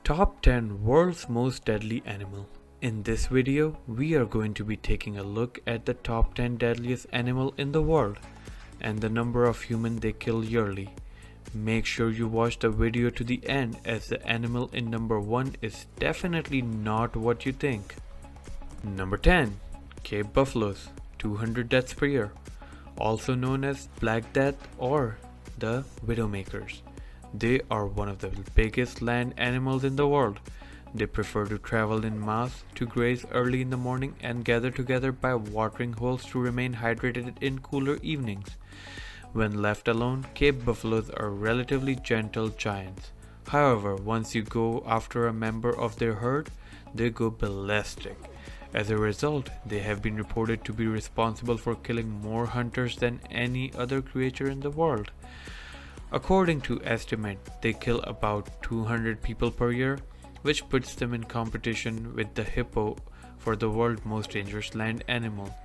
Top 10 World's Most Deadly Animal. In this video, we are going to be taking a look at the top 10 deadliest animal in the world and the number of humans they kill yearly. Make sure you watch the video to the end, as the animal in number 1 is definitely not what you think. Number 10. Cape buffaloes, 200 deaths per year, also known as Black Death or the Widowmakers. They are one of the biggest land animals in the world. They prefer to travel in mass to graze early in the morning and gather together by watering holes to remain hydrated in cooler evenings. When left alone, Cape buffaloes are relatively gentle giants. However, once you go after a member of their herd, they go ballistic. As a result, they have been reported to be responsible for killing more hunters than any other creature in the world. According to estimates, they kill about 200 people per year, which puts them in competition with the hippo for the world's most dangerous land animal.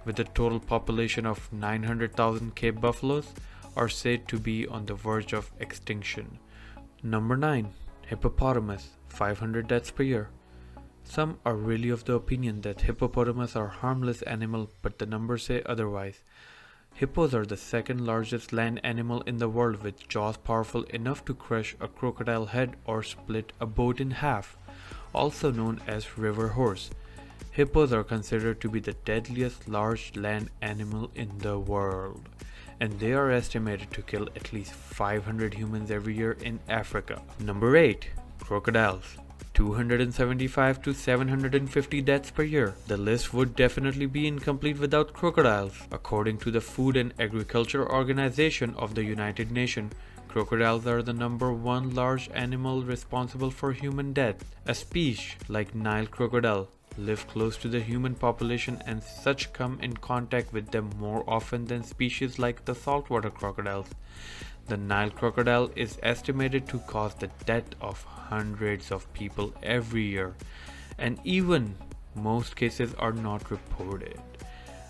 With a total population of 900,000, Cape buffaloes are said to be on the verge of extinction. Number 9. Hippopotamus, 500 deaths per year. Some are really of the opinion that hippopotamus are harmless animal, but the numbers say otherwise. Hippos are the second largest land animal in the world, with jaws powerful enough to crush a crocodile head or split a boat in half, also known as river horse. Hippos are considered to be the deadliest large land animal in the world, and they are estimated to kill at least 500 humans every year in Africa. Number 8. Crocodiles, 275 to 750 deaths per year. The list would definitely be incomplete without crocodiles. According to the Food and Agriculture Organization of the United Nations, crocodiles are the number 1 large animal responsible for human death. A species like Nile crocodile live close to the human population and such come in contact with them more often than species like the saltwater crocodiles. The Nile crocodile is estimated to cause the death of hundreds of people every year, and even most cases are not reported.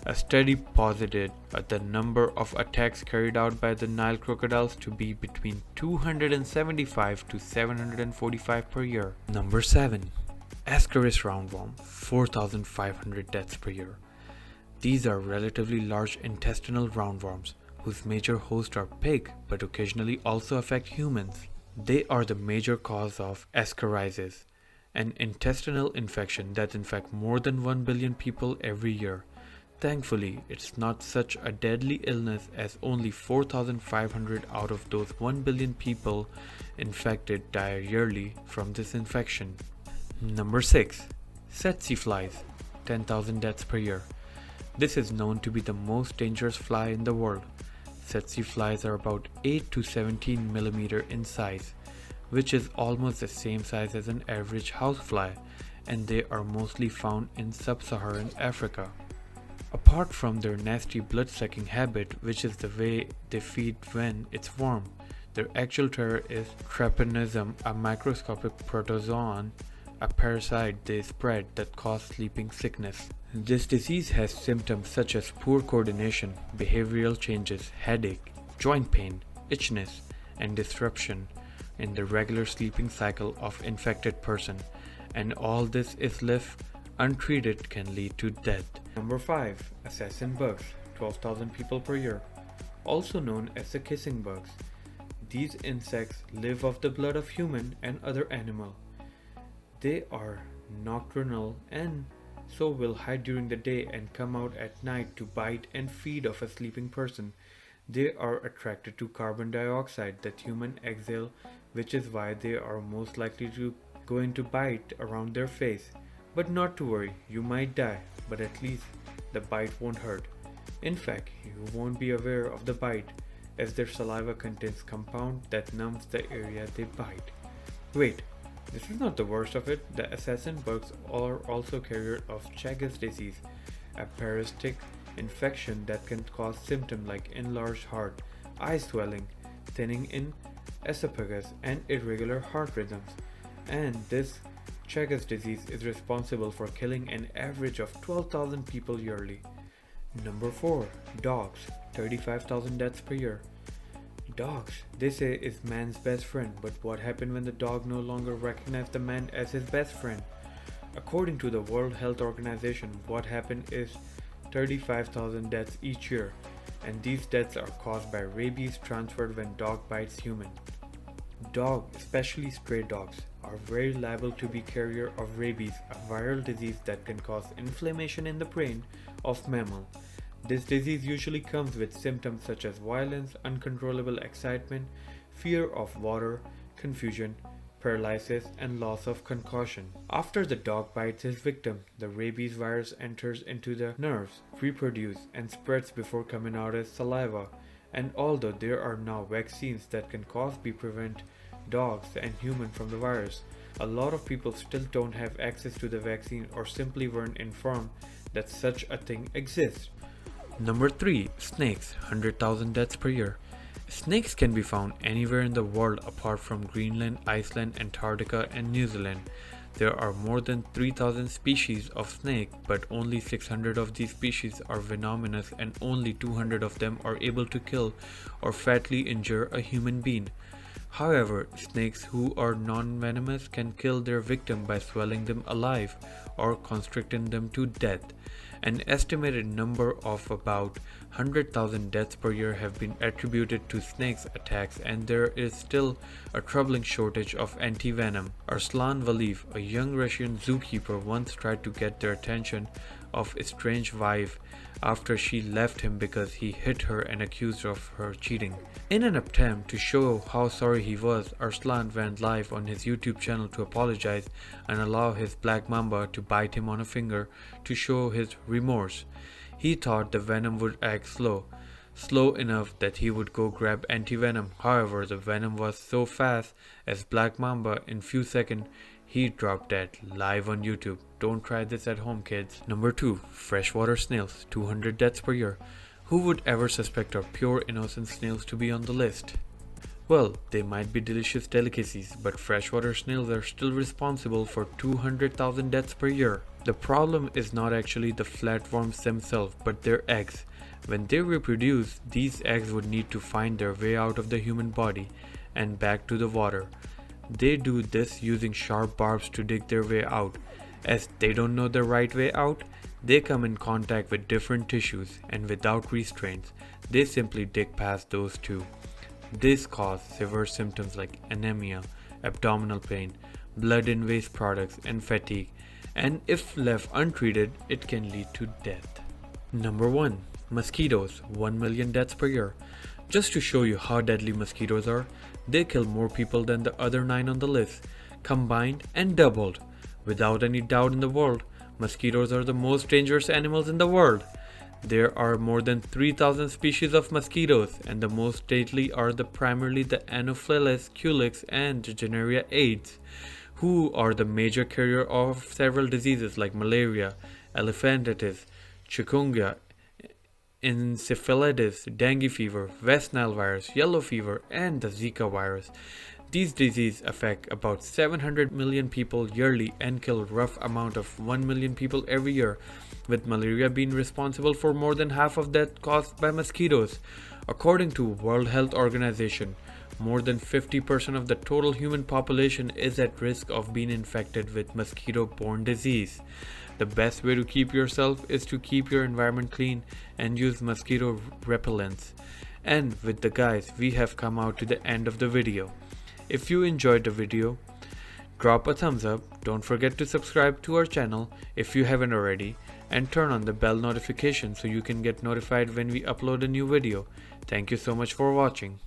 A study posited the number of attacks carried out by the Nile crocodiles to be between 275 to 745 per year. Number 7. Asgore roundworm, 4,500 deaths per year. These are relatively large intestinal roundworms whose major hosts are pig, but occasionally also affect humans. They are the major cause of ascariasis, an intestinal infection that infects more than 1 billion people every year. Thankfully, it's not such a deadly illness, as only 4,500 out of those 1 billion people infected die yearly from this infection. Number 6. Setsi Flies, 10,000 deaths per year. This is known to be the most dangerous fly in the world. Setsi flies are about 8 to 17 millimeter in size, which is almost the same size as an average housefly, and they are mostly found in sub-Saharan Africa. Apart from their nasty blood-sucking habit, which is the way they feed when it's warm, their actual terror is trypanosome, a microscopic protozoan, a parasite they spread that causes sleeping sickness. This disease has symptoms such as poor coordination, behavioral changes, headache, joint pain, itchiness, and disruption in the regular sleeping cycle of infected person, and all this, if left untreated, can lead to death. Number 5. Assassin bugs, 12,000 people per year, also known as the kissing bugs. These insects live off the blood of human and other animal. They are nocturnal and so will hide during the day and come out at night to bite and feed off a sleeping person. They are attracted to carbon dioxide that humans exhale, which is why they are most likely to going to bite around their face. But not to worry, you might die, but at least the bite won't hurt. In fact, you won't be aware of the bite, as their saliva contains compound that numbs the area they bite. Wait, this is not the worst of it. The assassin bugs are also carriers of Chagas disease, a parasitic infection that can cause symptoms like enlarged heart, eye swelling, thinning in esophagus, and irregular heart rhythms. And this Chagas disease is responsible for killing an average of 12,000 people yearly. Number 4. Dogs, 35,000 deaths per year. Dogs, they say, is man's best friend, but what happened when the dog no longer recognized the man as his best friend? According to the World Health Organization, what happened is 35,000 deaths each year, and these deaths are caused by rabies transferred when dog bites human. Dogs, especially stray dogs, are very liable to be carrier of rabies, a viral disease that can cause inflammation in the brain of mammal. This disease usually comes with symptoms such as violence, uncontrollable excitement, fear of water, confusion, paralysis, and loss of concussion. After the dog bites his victim, the rabies virus enters into the nerves, reproduces, and spreads before coming out as saliva. And although there are now vaccines that can prevent dogs and humans from the virus, a lot of people still don't have access to the vaccine or simply weren't informed that such a thing exists. Number 3. Snakes, 100,000 deaths per year. Snakes can be found anywhere in the world apart from Greenland, Iceland, Antarctica, and New Zealand. There are more than 3,000 species of snake, but only 600 of these species are venomous and only 200 of them are able to kill or fatally injure a human being. However, snakes who are non-venomous can kill their victim by swallowing them alive or constricting them to death. An estimated number of about 100,000 deaths per year have been attributed to snakes attacks, and there is still a troubling shortage of anti-venom. Arslan Valiyev, a young Russian zookeeper, once tried to get their attention of a strange wife after she left him because he hit her and accused of her cheating. In an attempt to show how sorry he was, Arslan went live on his YouTube channel to apologize and allow his black mamba to bite him on a finger to show his remorse. He thought the venom would act slow enough that he would go grab anti-venom. However, the venom was so fast as black mamba, in few seconds he dropped dead, live on YouTube. Don't try this at home, kids. Number 2. Freshwater snails, 200 deaths per year. Who would ever suspect our pure innocent snails to be on the list? Well, they might be delicious delicacies, but freshwater snails are still responsible for 200,000 deaths per year. The problem is not actually the flatworms themselves, but their eggs. When they reproduce, these eggs would need to find their way out of the human body and back to the water. They do this using sharp barbs to dig their way out. As they don't know the right way out, they come in contact with different tissues, and without restraints, they simply dig past those too. This causes severe symptoms like anemia, abdominal pain, blood in waste products, and fatigue, and if left untreated, it can lead to death. Number 1. Mosquitoes, 1 million deaths per year. Just to show you how deadly mosquitoes are, they kill more people than the other 9 on the list, combined and doubled. Without any doubt in the world, mosquitoes are the most dangerous animals in the world. There are more than 3,000 species of mosquitoes, and the most deadly are primarily the Anopheles, Culex, and the genera Aedes, who are the major carrier of several diseases like malaria, elephantitis, chikungunya, encephalitis, dengue fever, West Nile virus, yellow fever, and the Zika virus. These diseases affect about 700 million people yearly and kill a rough amount of 1 million people every year, with malaria being responsible for more than half of deaths caused by mosquitoes. According to World Health Organization, more than 50% of the total human population is at risk of being infected with mosquito-borne disease. The best way to keep yourself is to keep your environment clean and use mosquito repellents. And with the guys, we have come out to the end of the video. If you enjoyed the video, drop a thumbs up, don't forget to subscribe to our channel if you haven't already, and turn on the bell notification so you can get notified when we upload a new video. Thank you so much for watching.